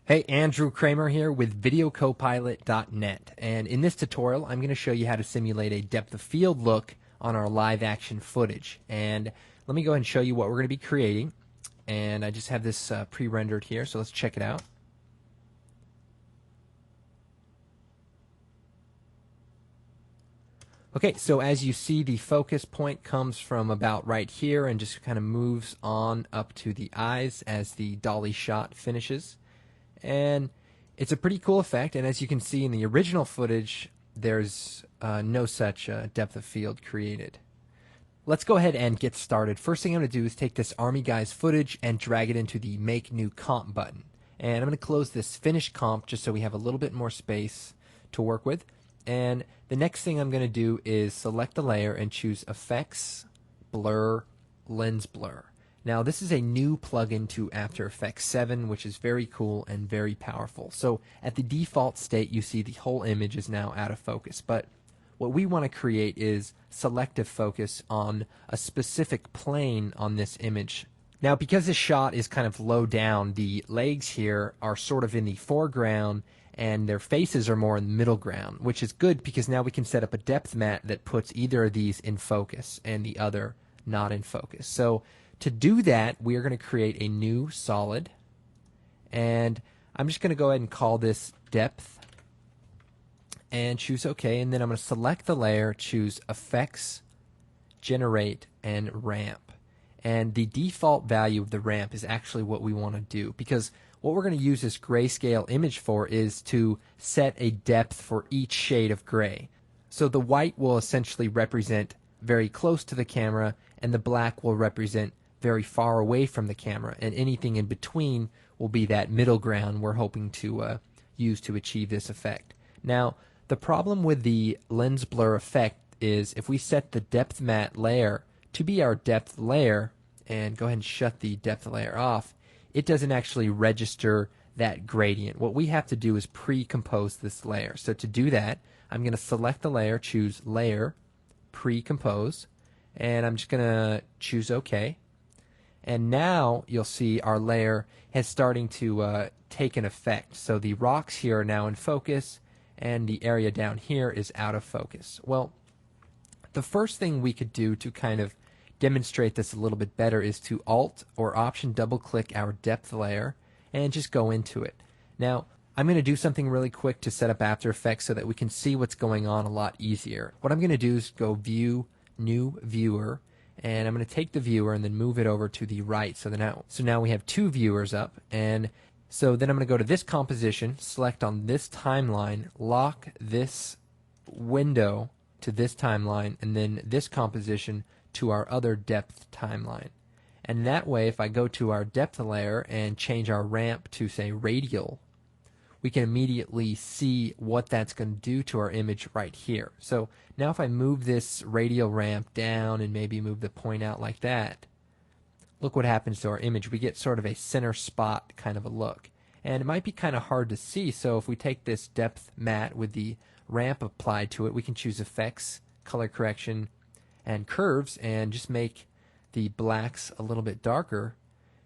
Hey, Andrew Kramer here with VideoCopilot.net, and in this tutorial I'm going to show you how to simulate a depth of field look on our live action footage. And let me go ahead and show you what we're going to be creating. And I just have this pre-rendered here, so let's check it out. Okay, so as you see, the focus point comes from about right here and just kind of moves on up to the eyes as the dolly shot finishes. And it's a pretty cool effect, and as you can see in the original footage, there's no such depth of field created. Let's go ahead and get started. First thing I'm going to do is take this Army Guys footage and drag it into the Make New Comp button. And I'm going to close this Finish Comp just so we have a little bit more space to work with. And the next thing I'm going to do is select the layer and choose Effects, Blur, Lens Blur. Now this is a new plugin to After Effects 7, which is very cool and very powerful. So at the default state you see the whole image is now out of focus, but what we want to create is selective focus on a specific plane on this image. Now because this shot is kind of low down, the legs here are sort of in the foreground and their faces are more in the middle ground, which is good because now we can set up a depth mat that puts either of these in focus and the other not in focus. So to do that, we are going to create a new solid, and I'm just going to go ahead and call this depth and choose OK, and then I'm going to select the layer, choose Effects, Generate, and Ramp. And the default value of the ramp is actually what we want to do, because what we're going to use this grayscale image for is to set a depth for each shade of gray. So the white will essentially represent very close to the camera, and the black will represent very far away from the camera, and anything in between will be that middle ground we're hoping to use to achieve this effect. Now, the problem with the lens blur effect is if we set the depth mat layer to be our depth layer and go ahead and shut the depth layer off, it doesn't actually register that gradient. What we have to do is pre-compose this layer. So to do that, I'm going to select the layer, choose Layer, Pre-compose, and I'm just going to choose OK. And now you'll see our layer is starting to take an effect. So the rocks here are now in focus and the area down here is out of focus. Well, the first thing we could do to kind of demonstrate this a little bit better is to Alt or Option double click our depth layer and just go into it. Now I'm going to do something really quick to set up After Effects so that we can see what's going on a lot easier. What I'm going to do is go View, New Viewer, and I'm going to take the viewer and then move it over to the right. So now we have two viewers up, and so then I'm going to go to this composition, select on this timeline, lock this window to this timeline, and then this composition to our other depth timeline. And that way, if I go to our depth layer and change our ramp to, say, radial, we can immediately see what that's going to do to our image right here. So now if I move this radial ramp down and maybe move the point out like that, look what happens to our image. We get sort of a center spot kind of a look. And it might be kind of hard to see, so if we take this depth mat with the ramp applied to it, we can choose Effects, Color Correction, and Curves, and just make the blacks a little bit darker.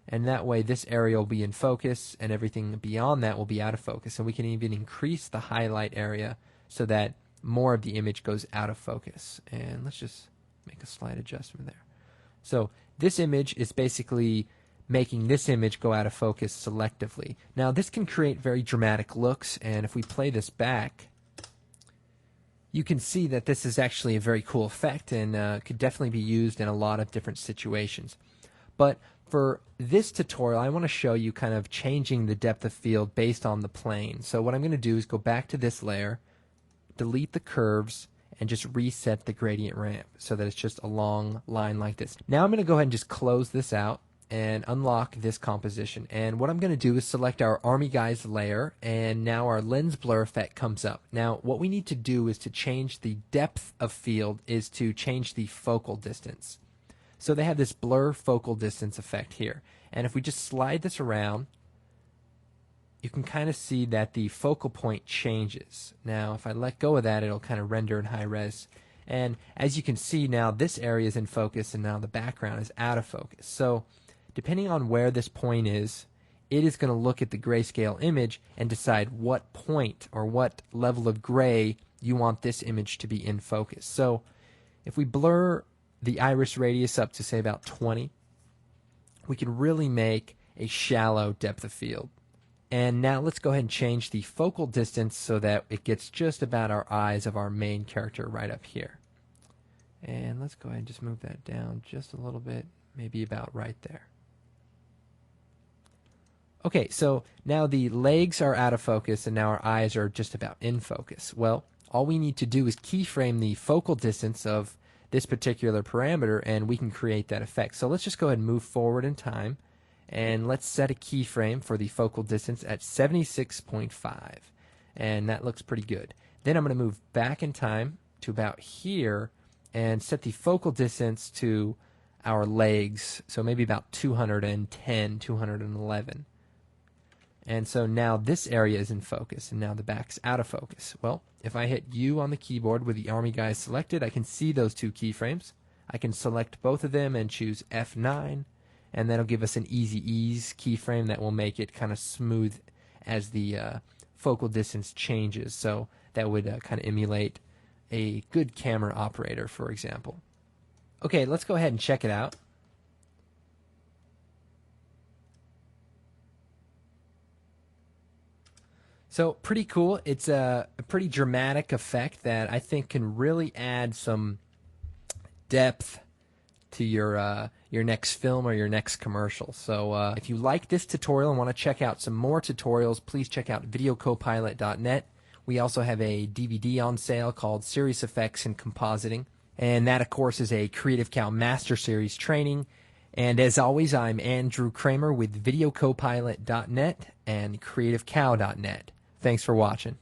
And that way this area will be in focus and everything beyond that will be out of focus. And we can even increase the highlight area so that more of the image goes out of focus. And let's just make a slight adjustment there. So this image is basically making this image go out of focus selectively. Now this can create very dramatic looks, and if we play this back, you can see that this is actually a very cool effect and could definitely be used in a lot of different situations. But for this tutorial, I want to show you kind of changing the depth of field based on the plane. So what I'm going to do is go back to this layer, delete the curves, and just reset the gradient ramp so that it's just a long line like this. Now I'm going to go ahead and just close this out and unlock this composition. And what I'm going to do is select our Army Guys layer, and now our lens blur effect comes up. Now what we need to do is to change the depth of field is to change the focal distance. So they have this blur focal distance effect here. And if we just slide this around, you can kind of see that the focal point changes. Now if I let go of that, it'll kind of render in high res. And as you can see now, this area is in focus and now the background is out of focus. So depending on where this point is, it is going to look at the grayscale image and decide what point or what level of gray you want this image to be in focus. So if we blur the iris radius up to say about 20, we can really make a shallow depth of field. And now let's go ahead and change the focal distance so that it gets just about our eyes of our main character right up here. And let's go ahead and just move that down just a little bit, maybe about right there. Okay, so now the legs are out of focus and now our eyes are just about in focus. Well, all we need to do is keyframe the focal distance of this particular parameter and we can create that effect. So let's just go ahead and move forward in time and let's set a keyframe for the focal distance at 76.5, and that looks pretty good. Then I'm going to move back in time to about here and set the focal distance to our legs, so maybe about 210, 211. And so now this area is in focus, and now the back's out of focus. Well, if I hit U on the keyboard with the army guys selected, I can see those two keyframes. I can select both of them and choose F9, and that'll give us an easy ease keyframe that will make it kind of smooth as the focal distance changes. So that would kind of emulate a good camera operator, for example. Okay, let's go ahead and check it out. So pretty cool. It's a pretty dramatic effect that I think can really add some depth to your next film or your next commercial. So if you like this tutorial and want to check out some more tutorials, please check out videocopilot.net. We also have a DVD on sale called Serious Effects in Compositing, and that of course is a Creative Cow Master Series training. And as always, I'm Andrew Kramer with videocopilot.net and creativecow.net. Thanks for watching.